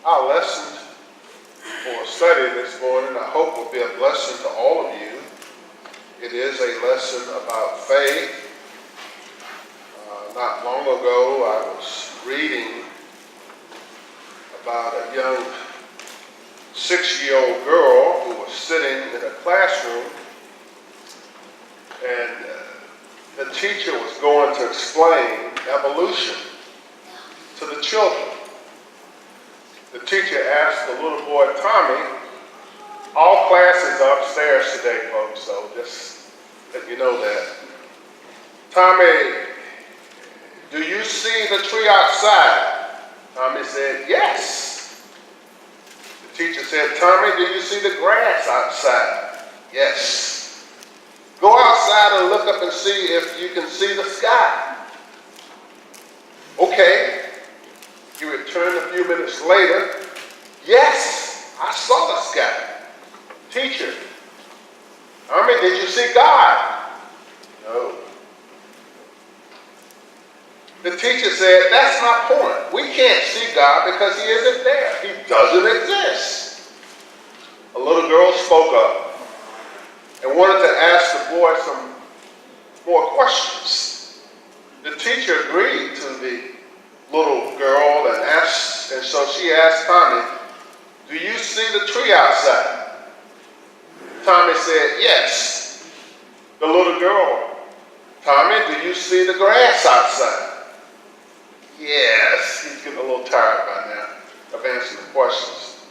Our lesson for study this morning, I hope, will be a blessing to all of you. It is a lesson about faith. Not long ago, I was reading about a young 6-year-old girl who was sitting in a classroom, and the teacher was going to explain evolution to the children. The teacher asked the little boy, Tommy, all classes are upstairs today, folks, so just let you know that. Tommy, do you see the tree outside? Tommy said, yes. The teacher said, Tommy, do you see the grass outside? Yes. Go outside and look up and see if you can see the sky. Okay. He returned a few minutes later. Yes, I saw the sky. Teacher, Tommy, did you see God? No. The teacher said, that's my point. We can't see God because he isn't there. He doesn't exist. A little girl spoke up and wanted to ask the boy some more questions. The teacher agreed to the little girl and so she asked Tommy, do you see the tree outside? Tommy said, yes. The little girl, Tommy, do you see the grass outside? Yes. He's getting a little tired by now of answering the questions.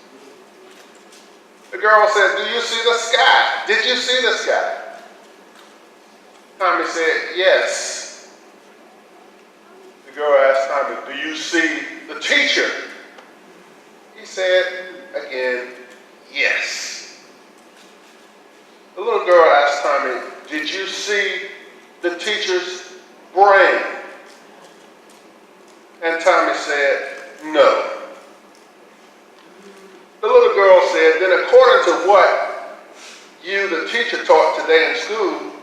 The girl said, do you see the sky? Did you see the sky? Tommy said, yes. The girl asked Tommy, do you see the teacher? He said again, yes. The little girl asked Tommy, did you see the teacher's brain? And Tommy said, no. The little girl said, then according to what you, the teacher, taught today in school,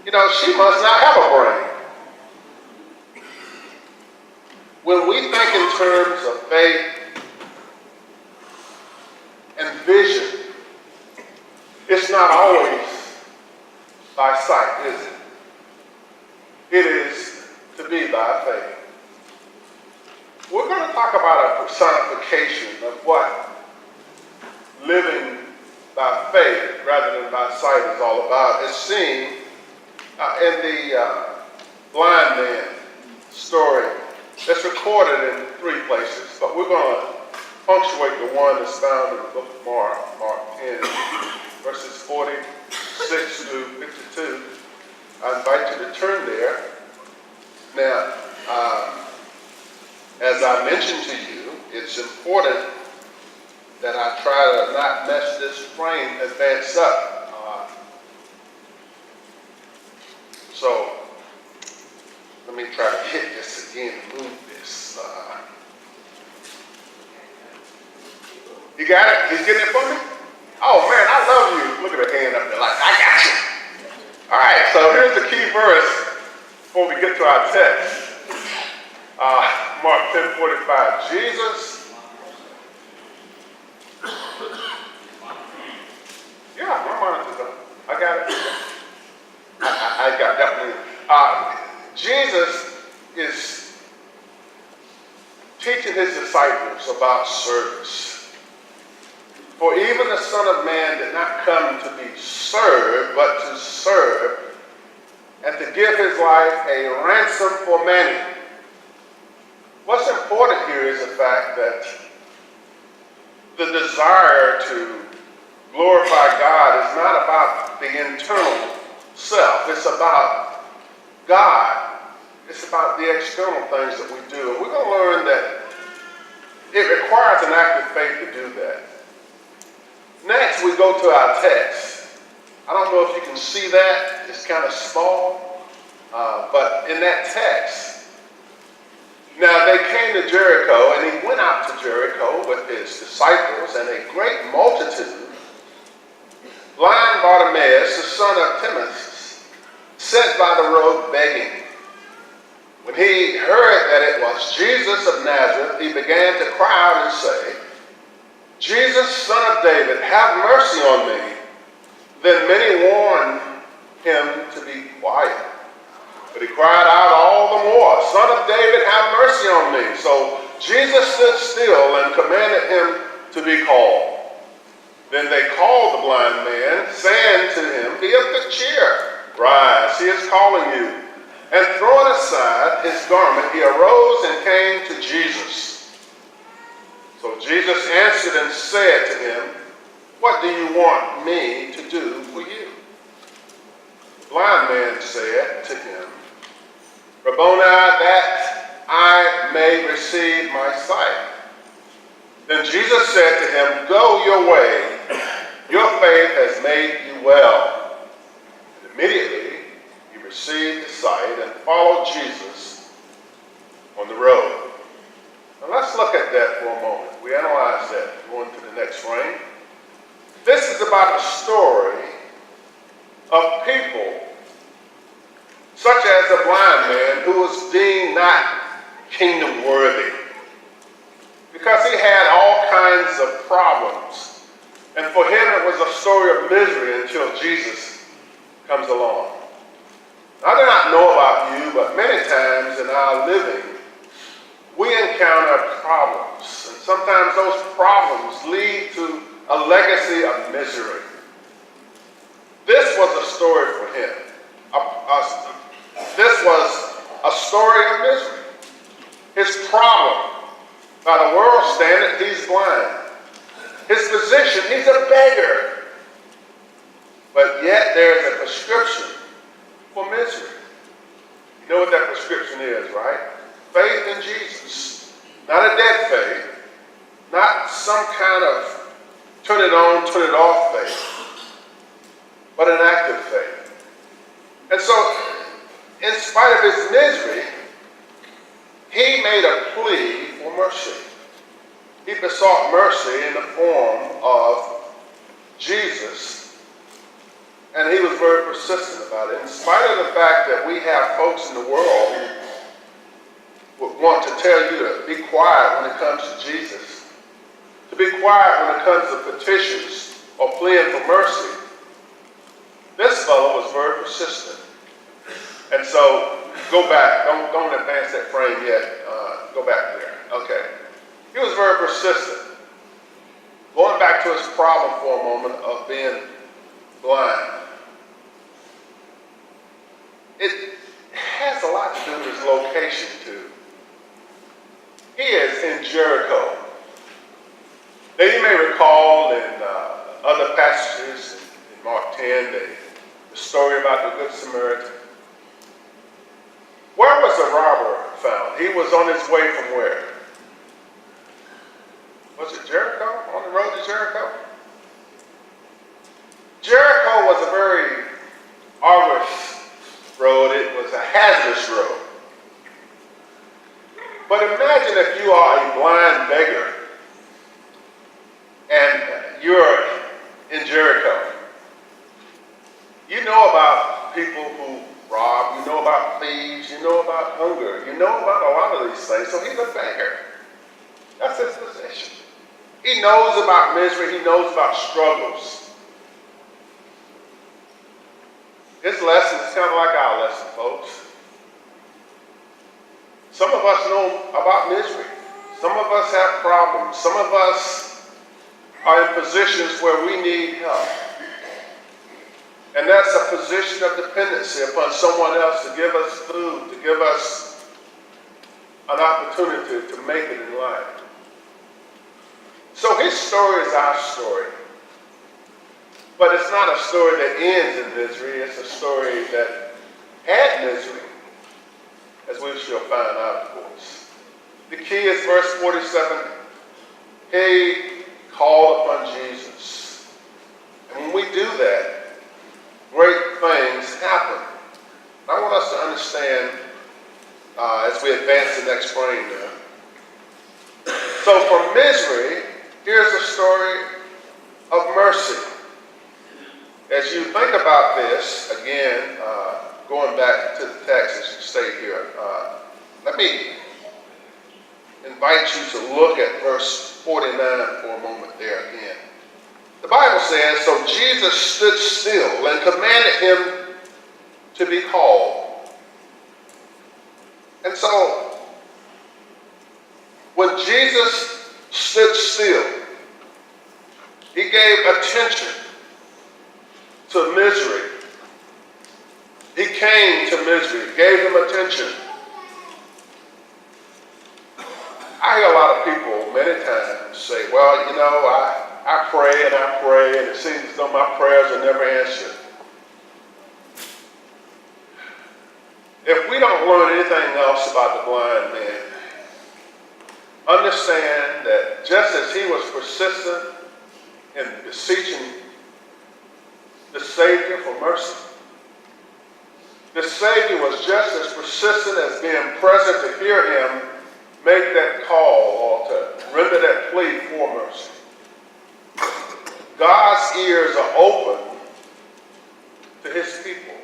she must not have a brain. When we think in terms of faith and vision, it's not always by sight, is it? It is to be by faith. We're going to talk about a personification of what living by faith rather than by sight is all about. It's seen in the blind man story that's recorded in 3 places, but we're going to punctuate the one that's found in the book of Mark 10, verses 46 through 52. I invite you to turn there. Now, as I mentioned to you, it's important that I try to not mess this frame advance up. So let me try to hit this again and move this. You got it? He's getting it for me? Oh man, I love you. Look at the hand up there like, I got you. All right, so here's the key verse before we get to our text. Mark 10:45. Jesus. Yeah, my monitor's up. I got it. I got definitely. Jesus is teaching his disciples about service. For even the Son of Man did not come to be served, but to serve and to give his life a ransom for many. What's important here is the fact that the desire to glorify God is not about the internal self. It's about God. It's about the external things that we do. And we're going to learn that it requires an act of faith to do that. Next, we go to our text. I don't know if you can see that. It's kind of small. But in that text, now they came to Jericho, and he went out to Jericho with his disciples and a great multitude. Blind Bartimaeus, the son of Timaeus, sat by the road begging. When he heard that it was Jesus of Nazareth, he began to cry out and say, Jesus, son of David, have mercy on me. Then many warned him to be quiet. But he cried out all the more, Son of David, have mercy on me. So Jesus stood still and commanded him to be called. Then they called the blind man, saying to him, Be of good cheer, rise, he is calling you. And throwing aside his garment, he arose and came to Jesus. So Jesus answered and said to him, What do you want me to do for you? The blind man said to him, Rabboni, that I may receive my sight. Then Jesus said to him, Go your way, your faith has made you well. And immediately he received his sight and followed Jesus on the road. Now let's look at that for a moment. We analyze that. Going to the next frame. This is about a story of people such as a blind man who was deemed not kingdom worthy because he had all kinds of problems. And for him it was a story of misery until Jesus comes along. I do not know about you, but many times in our living we encounter problems. And sometimes those problems lead to a legacy of misery. This was a story for him. This was a story of misery. His problem, by the world standard, he's blind. His position, he's a beggar. But yet there's a prescription for misery. You know what that prescription is, right? Faith in Jesus. Not a dead faith. Not some kind of turn it on, turn it off faith. But an active faith. And so, in spite of his misery, he made a plea for mercy. He besought mercy in the form of Jesus, and he was very persistent about it. In spite of the fact that we have folks in the world who would want to tell you to be quiet when it comes to Jesus, to be quiet when it comes to petitions or pleading for mercy, this fellow was very persistent. And so, go back. Don't advance that frame yet. Go back there. Okay. He was very persistent. Going back to his problem for a moment of being blind. It has a lot to do with his location, too. He is in Jericho. Now, you may recall in other passages in Mark 10, the story about the Good Samaritan. Where was the robber found? He was on his way from where? Was it Jericho? On the road to Jericho? Jericho was a very arduous road. It was a hazardous road. But imagine if you are a blind beggar and you're in Jericho. You know about people who rob, you know about thieves, you know about hunger, you know about a lot of these things. So he's a beggar. That's his position. He knows about misery, he knows about struggles. His lesson is kind of like our lesson, folks. Some of us know about misery. Some of us have problems. Some of us are in positions where we need help. And that's a position of dependency upon someone else to give us food, to give us an opportunity to make it in life. So his story is our story. But it's not a story that ends in misery. It's a story that had misery, as we shall find out, of course. The key is verse 47. He called upon Jesus. And when we do that, great things happen. I want us to understand as we advance the next frame now. So from misery, here's a story of mercy. As you think about this, again, going back to the text as you stay here, let me invite you to look at verse 49 for a moment there again. The Bible says, so Jesus stood still and commanded him to be called. And so, when Jesus stood still, he gave attention to misery. He came to misery, gave them attention. I hear a lot of people many times say, well, you know, I pray, and it seems as though my prayers are never answered. If we don't learn anything else about the blind man, understand that just as he was persistent in beseeching the Savior for mercy, the Savior was just as persistent as being present to hear him make that call or to render that plea for mercy. God's ears are open to his people.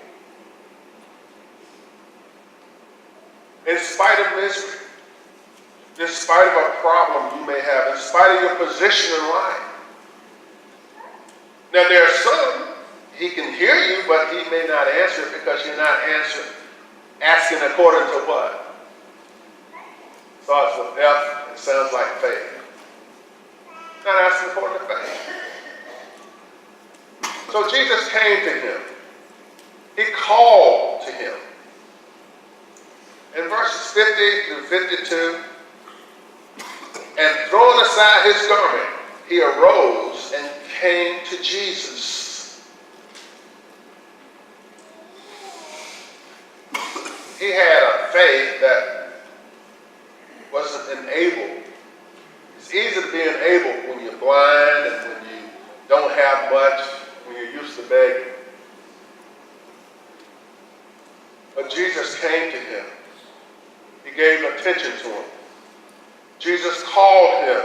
In spite of misery, in spite of a problem you may have, in spite of your position in life. Now there are some, he can hear you, but he may not answer it because you're not asking according to what? Starts with F and sounds like faith. Not asking according to faith. So Jesus came to him. He called to him. In verses 50 through 52, and throwing aside his garment, he arose and came to Jesus. He had a faith that wasn't enabled. It's easy to be enabled when you're blind and when you don't have much, when you're used to begging. But Jesus came to him. He gave attention to him. Jesus called him.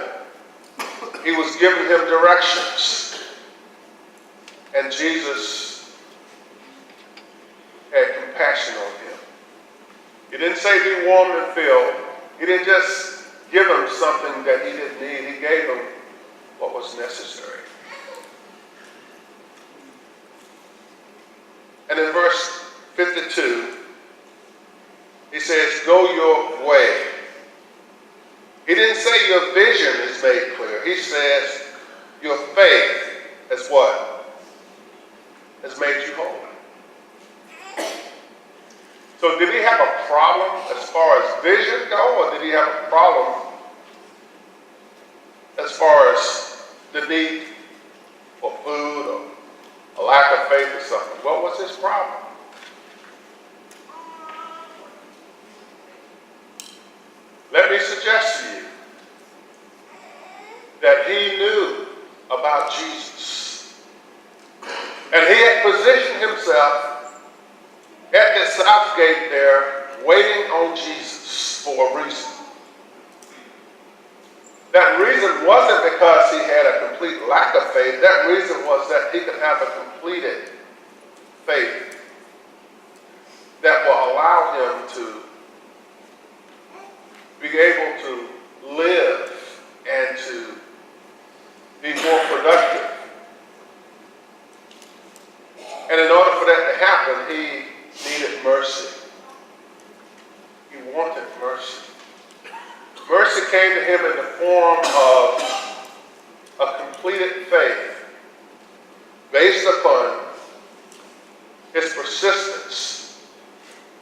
He was giving him directions. And Jesus had compassion on him. He didn't say be warm and filled. He didn't just give him something that he didn't need. He gave him what was necessary. And in verse 52, he says, go your way. He didn't say your vision is made clear. He says your faith is what? Has made you whole. So did he have a problem as far as vision go, or did he have a problem as far as the need for food or a lack of faith or something? What was his problem? Let me suggest to you that he knew about Jesus. And he had positioned himself at the south gate there, waiting on Jesus for a reason. That reason wasn't because he had a complete lack of faith. That reason was that he could have a completed faith that will allow him to be able to live and to be more productive. And in order for that to happen, he needed mercy. He wanted mercy. Mercy came to him in the form of a completed faith based upon his persistence,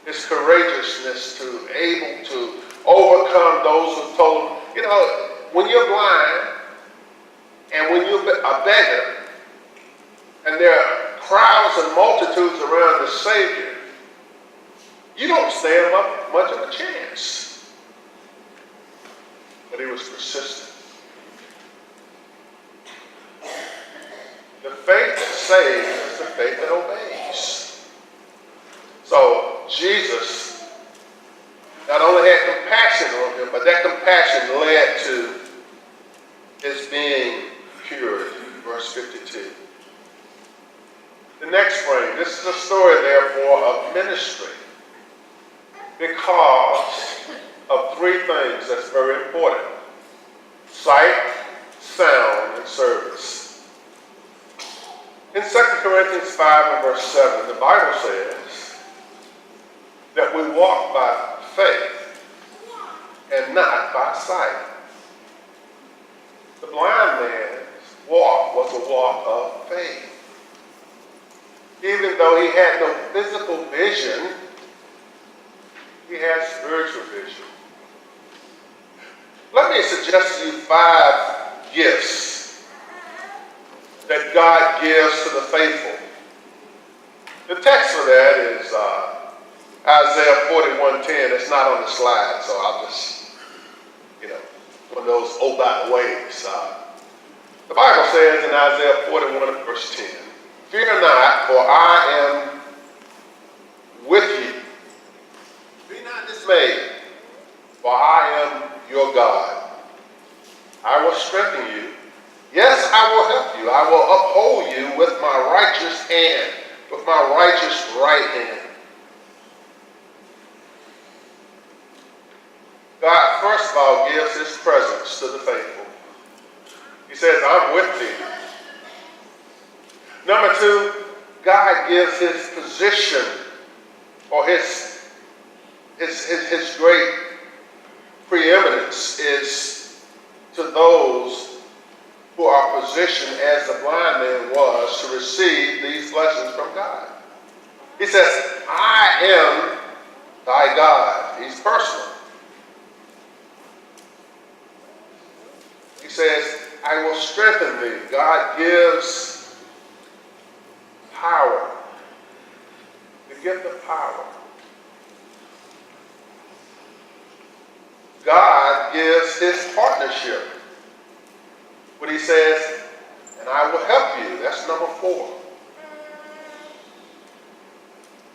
his courageousness to able to overcome those who told him, you know, when you're blind and when you're a beggar and there are crowds and multitudes around the Savior, you don't stand up much of a chance. But he was persistent. The faith that saves is the faith that obeys. So Jesus not only had compassion on him, but that compassion led to his being cured. Verse 52. The next frame, this is a story, therefore, of ministry. Because of three things that's very important: sight, sound, and service. In 2 Corinthians 5 and verse 7, the Bible says that we walk by faith and not by sight. The blind man's walk was a walk of faith. Even though he had no physical vision, he had spiritual vision. Let me suggest to you 5 gifts that God gives to the faithful. The text for that is Isaiah 41:10. It's not on the slide, so I'll just, one of those by the ways. The Bible says in Isaiah 41 verse 10, "Fear not, for I am with you. Be not dismayed, for I am your God. I will strengthen you. Yes, I will help you. I will uphold you with my righteous hand, with my righteous right hand." God, first of all, gives his presence to the faithful. He says, "I'm with thee." Number 2, God gives his position, or his great preeminence is to those who are positioned as the blind man was to receive these blessings from God. He says, "I am thy God." He's personal. He says, "I will strengthen thee." God gives power, the gift of power. God gives his partnership when he says, "And I will help you." That's number 4.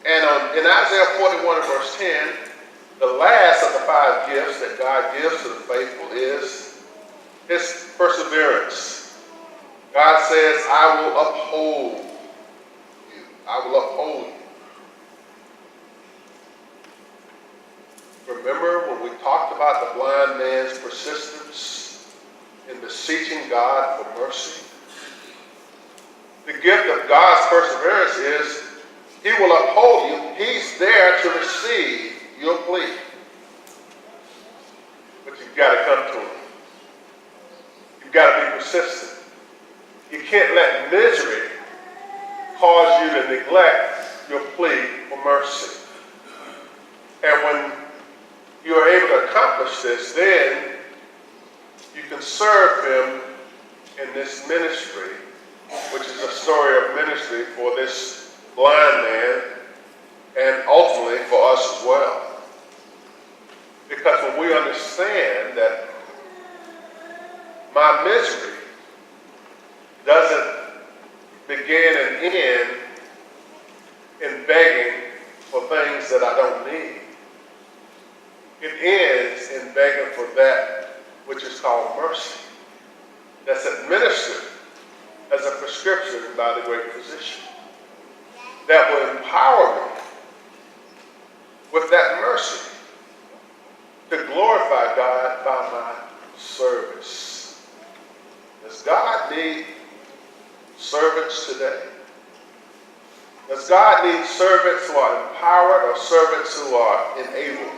And in Isaiah 41 verse 10, the last of the 5 gifts that God gives to the faithful is his perseverance. God says, "I will uphold you. I will uphold you." Remember when we talked about the blind man's persistence in beseeching God for mercy? The gift of God's perseverance is he will uphold you. He's there to receive your plea. But you've got to come to him. You've got to be persistent. You can't let misery cause you to neglect your plea for mercy. And when you're able to accomplish this, then you can serve him in this ministry, which is a story of ministry for this blind man and ultimately for us as well. Because when we understand that my misery doesn't begin and end in begging for things that I don't need. It ends in begging for that which is called mercy, that's administered as a prescription by the great physician, that will empower me with that mercy to glorify God by my service. Does God need servants today? Does God need servants who are empowered or servants who are enabled?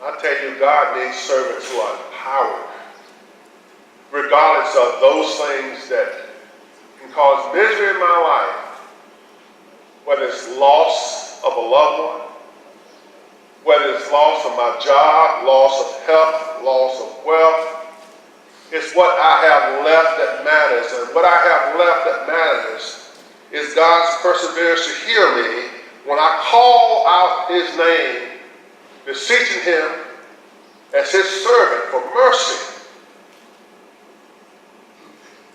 I tell you, God needs servants who are empowered, regardless of those things that can cause misery in my life, whether it's loss of a loved one, whether it's loss of my job, loss of health, loss of wealth. It's what I have left that matters. And what I have left that matters is God's perseverance to hear me when I call out his name, beseeching him as his servant for mercy.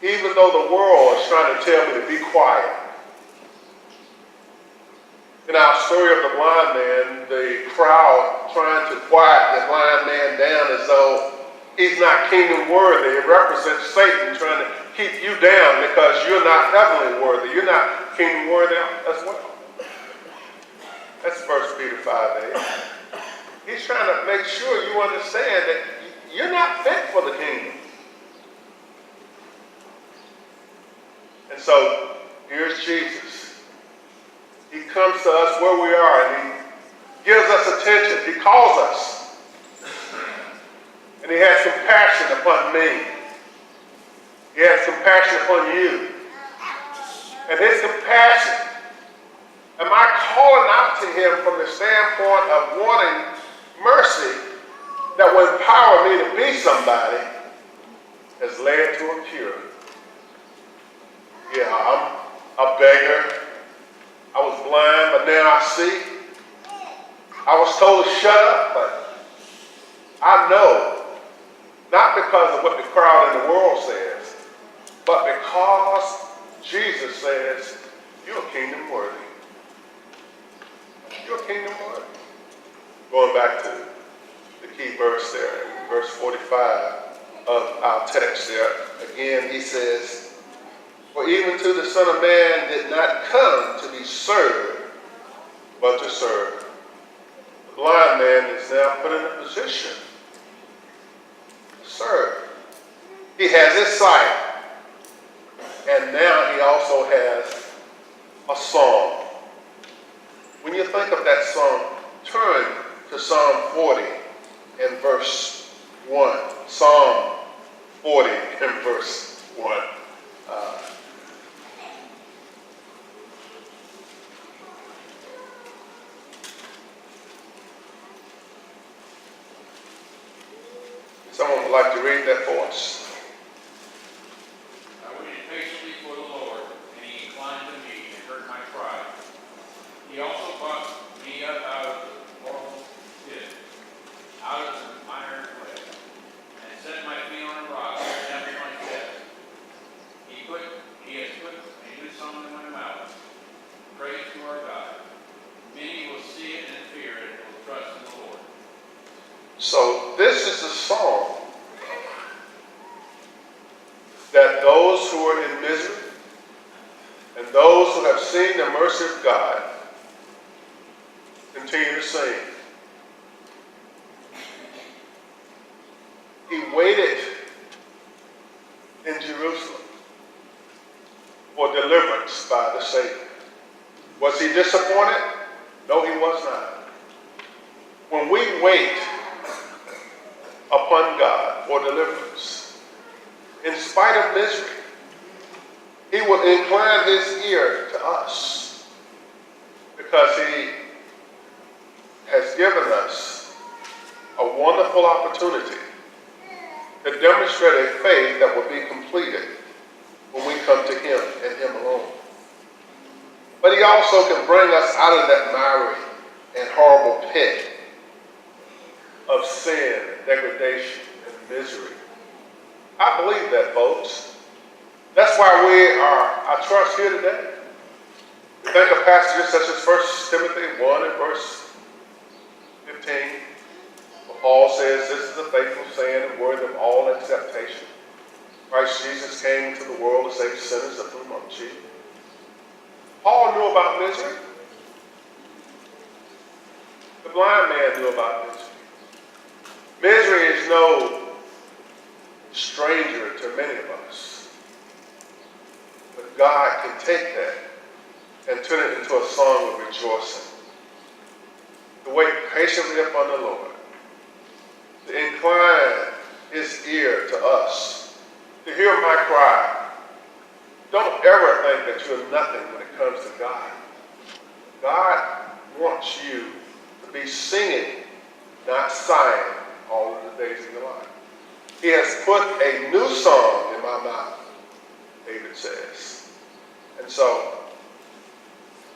Even though the world is trying to tell me to be quiet. In our story of the blind man, the crowd trying to quiet the blind man down as though he's not kingdom worthy. It represents Satan trying to keep you down because you're not heavenly worthy. You're not kingdom worthy as well. That's 1 Peter 5:8. He's trying to make sure you understand that you're not fit for the kingdom. And so, here's Jesus. He comes to us where we are and he gives us attention. He calls us. And he has compassion upon me. He has compassion upon you. And his compassion, am I calling out to him from the standpoint of wanting mercy that will empower me to be somebody, has led to a cure? Yeah, I'm a beggar. I was blind, but now I see. I was told to shut up, but I know, not because of what the crowd in the world says, but because Jesus says, you're kingdom worthy. You're kingdom worthy. Going back to the key verse there, in verse 45 of our text there, again he says, for even to the Son of Man did not come to be served, but to serve. The blind man is now put in a position to serve. He has his sight, and now he also has a song. When you think of that song, turn to Psalm 40 and verse 1. Psalm 40 and verse 1. Someone would like to read that for us. I waited patiently for the Lord, and he inclined to me and heard my cry. He also brought me up out of the horrible pit, out of the iron clay, and set my feet on a rock and established my steps. He has put a new song in my mouth, praise to our God. Many will see it and fear it and will trust in the Lord. So this is a song that those who are in misery and those who have seen the mercy of God continue to sing. He waited in Jerusalem for deliverance by the Savior. Was he disappointed? No, he was not. When we wait upon God for deliverance, in spite of misery, he will incline his ear to us because he has given us a wonderful opportunity to demonstrate a faith that will be completed when we come to him and him alone. But he also can bring us out of that miry and horrible pit of sin, degradation, and misery. I believe that, folks. That's why we are, I trust, here today. We think of passages such as 1 Timothy 1 and verse 15. Where Paul says, this is a faithful saying and worthy of all acceptation. Christ Jesus came into the world to save sinners, of whom I'm chief. Paul knew about misery. The blind man knew about misery. Misery is no stranger to many of us. But God can take that and turn it into a song of rejoicing. To wait patiently upon the Lord. To incline his ear to us. To hear my cry. Don't ever think that you're nothing when it comes to God. God wants you to be singing, not sighing, all of the days of your life. He has put a new song in my mouth, David says. And so,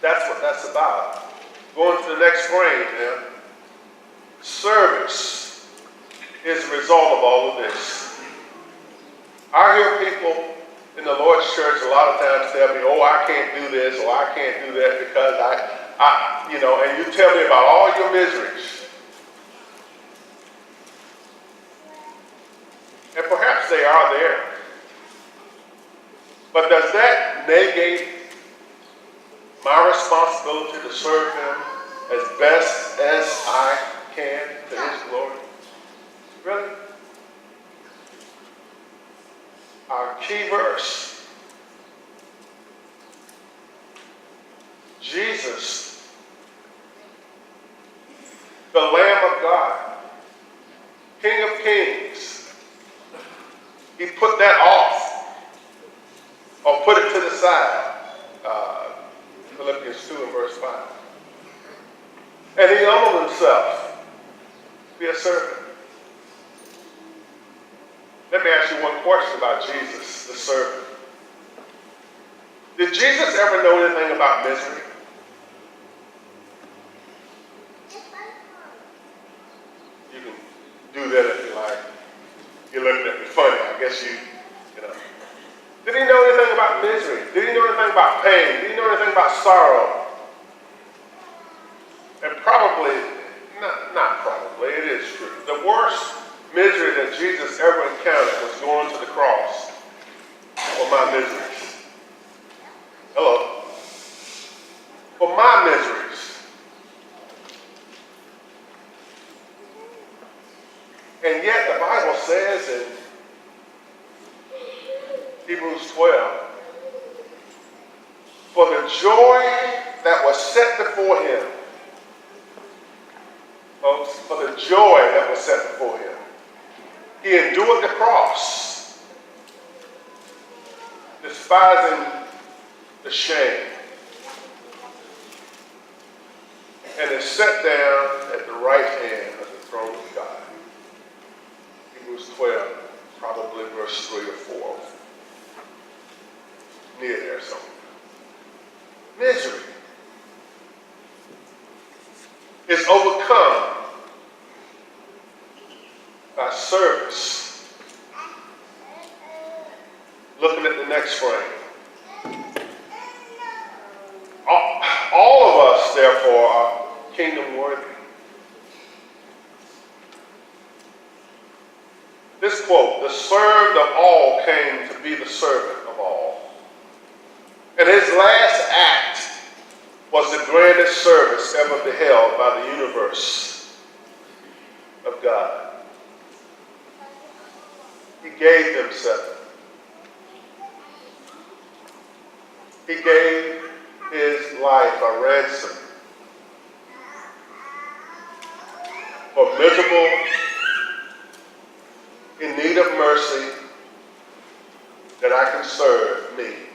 that's what that's about. Going to the next frame now. Service is the result of all of this. I hear people in the Lord's church a lot of times tell me, oh, I can't do this or I can't do that because and you tell me about all your miseries. And perhaps they are there. But does that negate my responsibility to serve him as best as I can? to his glory? Really? Our key verse. Jesus, the Lamb of God, King of Kings. He put that off, or put it to the side. Philippians 2 and verse 5. And he humbled himself to be a servant. Let me ask you one question about Jesus, the servant. Did Jesus ever know anything about misery? You can do that if you like. You're looking at me funny. I guess you know. Did he know anything about misery? Did he know anything about pain? Did he know anything about sorrow? And probably, not probably, it is true. The worst misery that Jesus ever encountered was going to the cross for my miseries. Hello. For my miseries. And yet the Bible says in Hebrews 12, for the joy that was set before him, folks, for the joy that was set before him, he endured the cross, despising the shame, and is set down at the right hand of the throne of God. Hebrews 12, probably verse 3 or 4. Near there somewhere. Misery is overcome by service. Looking at the next frame. All of us, therefore, are kingdom worthy. This quote, the served of all came to be the servant of all. And his last act was the grandest service ever beheld by the universe of God. He gave himself. He gave his life a ransom for miserable, in need of mercy, that I can serve me.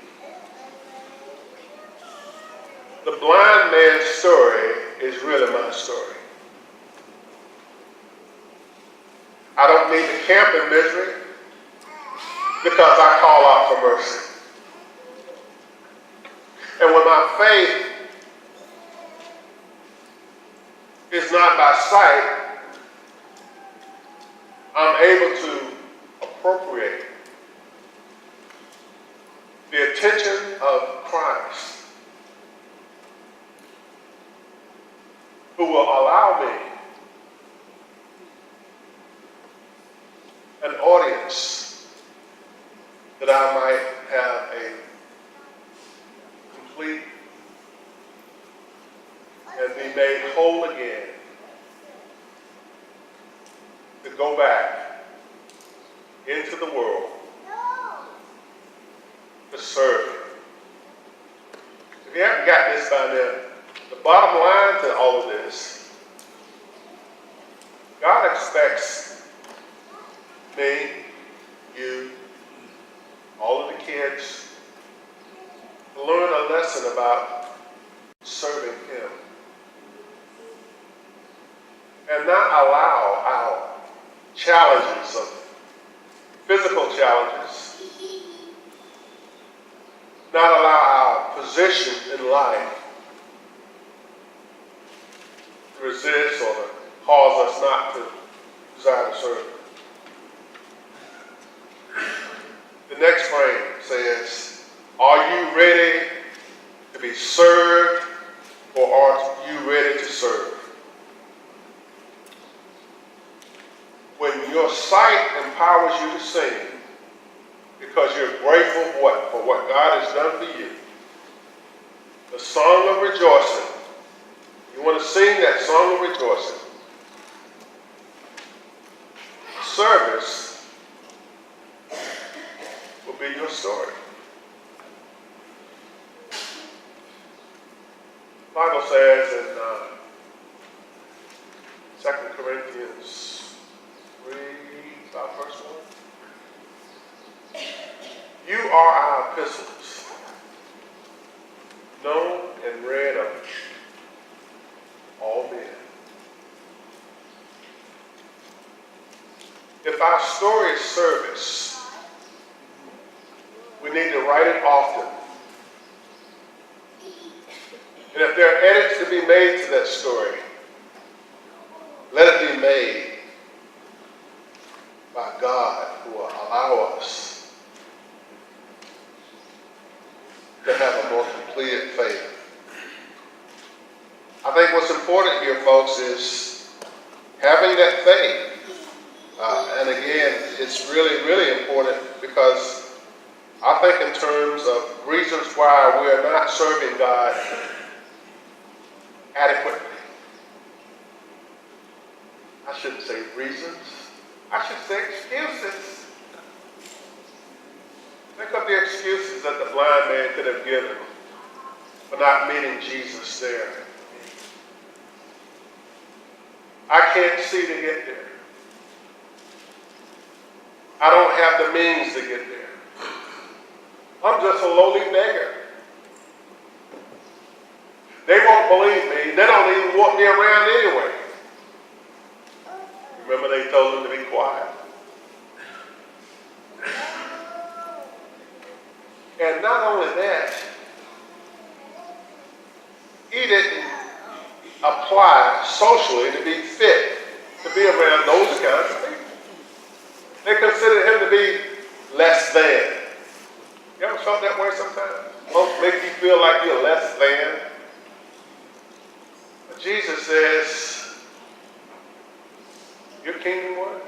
The blind man's story is really my story. I don't need to camp in misery because I call out for mercy. And when my faith is not by sight, I'm able to appropriate the attention of Christ, who will allow me an audience that I might have a complete and be made whole again, to go back into the world to serve him. If you haven't got this by now, the bottom line to all of this, God expects me, you, all of the kids to learn a lesson about serving him. And not allow our challenges of physical challenges, not allow our position in life to resist or to cause us not to desire to serve. The next frame says, are you ready to be served, or are you ready to serve? When your sight empowers you to sing because you're grateful for what God has done for you, the song of rejoicing, you want to sing that song of rejoicing, service will be your story. The Bible says in 2 Corinthians 3, about verse 1, you are our epistles, known and read of all men. If our story is service, we need to write it often. And if there are edits to be made to that story, let it be made by God, who will allow us to have a more completed faith. I think what's important here, folks, is having that faith. And again, it's really, really important because I think in terms of reasons why we are not serving God adequately. I shouldn't say reasons. I should say excuses. Think of the excuses that the blind man could have given for not meeting Jesus there. I can't see to get there. I don't have the means to get there. I'm just a lowly beggar. They won't believe me. They don't even want me around anyway. Remember they told him to be quiet. And not only that, he didn't apply socially to be fit to be around those kinds of people. They considered him to be less than. You ever felt that way sometimes? Folks make you feel like you're less than. But Jesus says, you're kingdom worthy.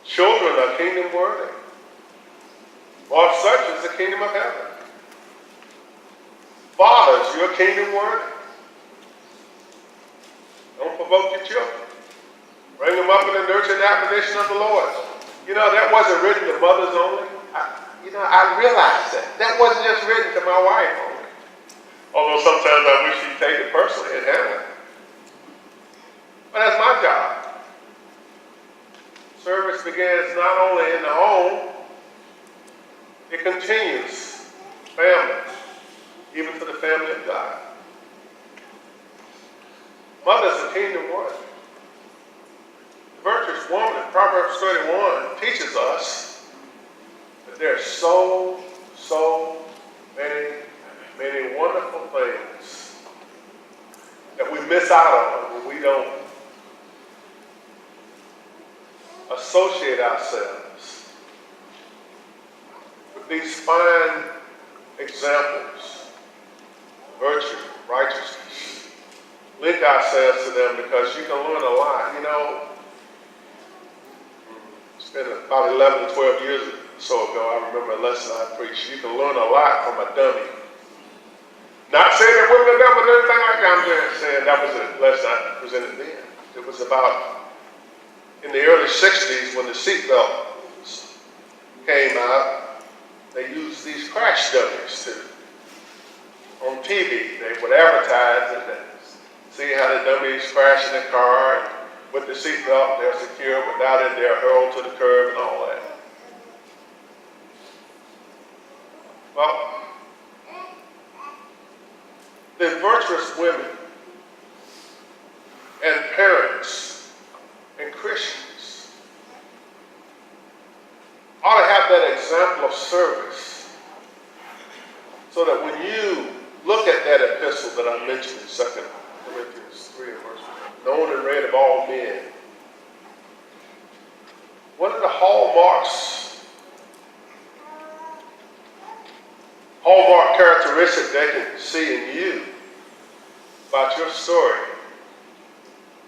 Children are kingdom worthy. For such is the kingdom of heaven. Fathers, you're kingdom worthy. Don't provoke your children. Bring them up in the nurture and admonition of the Lord. You know, that wasn't written to mothers only. I realized that. That wasn't just written to my wife only. Although sometimes I wish she'd take it personally and handle it. But that's my job. Service begins not only in the home, it continues, family, even to the family of God. Mothers are kingdom worthy. The virtuous woman in Proverbs 31 teaches us that there are so many wonderful things that we miss out on when we don't associate ourselves with these fine examples, virtue, righteousness. Link ourselves to them because you can learn a lot. You know, it's been about 11, 12 years or so ago, I remember a lesson I preached. You can learn a lot from a dummy. Not saying that women are dumb or anything like that. I'm just saying that was a lesson I presented then. It was about in the early 60s when the seatbelt came out, they used these crash dummies on TV. They would advertise it and see how the dummies crash in the car. And with the seatbelt, they're secure. Without it, they're hurled to the curb and all that. Well, the virtuous women and parents and Christians ought to have that example of service so that when you look at that epistle that I mentioned in 2 Corinthians 3 and verse 1, known and read of all men, one of the hallmark characteristic they can see in you about your story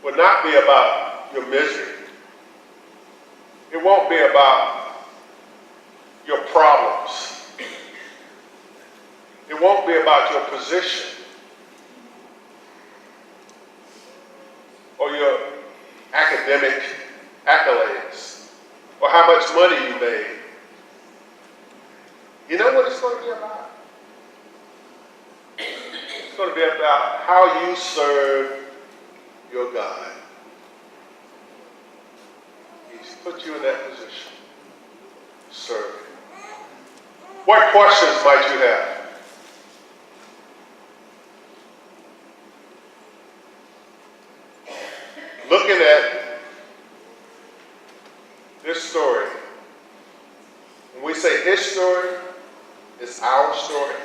will not be about your misery. It won't be about your problems. It won't be about your position or your how much money you made. You know what it's going to be about? It's going to be about how you serve your God. He's put you in that position. Serve Him. What questions might you have? Looking at this story, when we say His story, it's our story.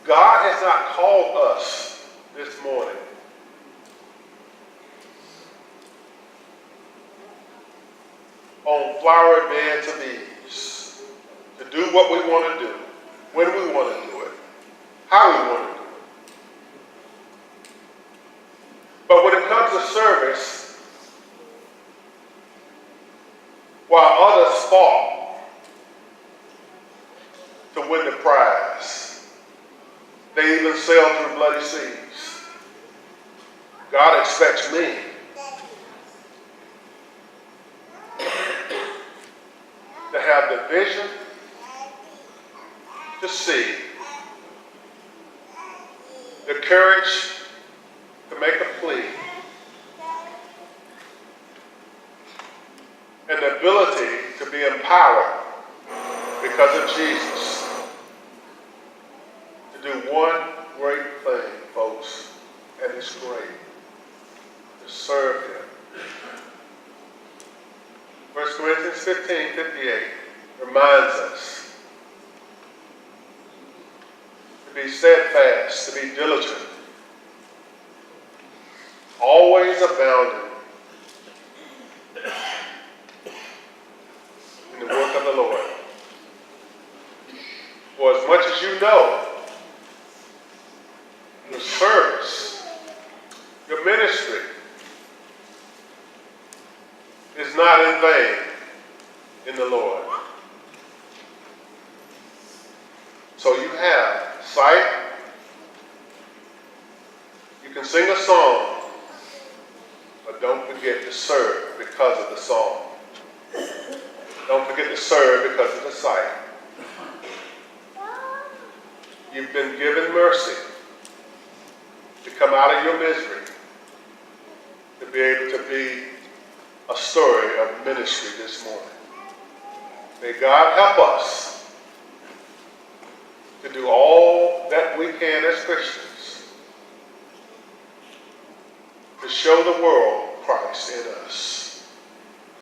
God has not called us this morning on flowery beds of ease to do what we want to do, when we want to do it, how we want to do it. But when it comes to service, while others fought to win the prize, they even sailed through bloody seas, God expects me to have the vision to see, the courage to make a plea, and the ability to be empowered because of Jesus to do one great thing, folks, and it's great, to serve Him. 1 Corinthians 15:58 reminds us to be steadfast, to be diligent, always abounding in the work of the Lord. For as much as you know, your service, your ministry is not in vain in the Lord. So you have sight, you can sing a song, but don't forget to serve because of the song. Don't forget to serve because of the sight. You've been given mercy to come out of your misery, to be able to be a story of ministry this morning. May God help us to do all that we can as Christians to show the world Christ in us.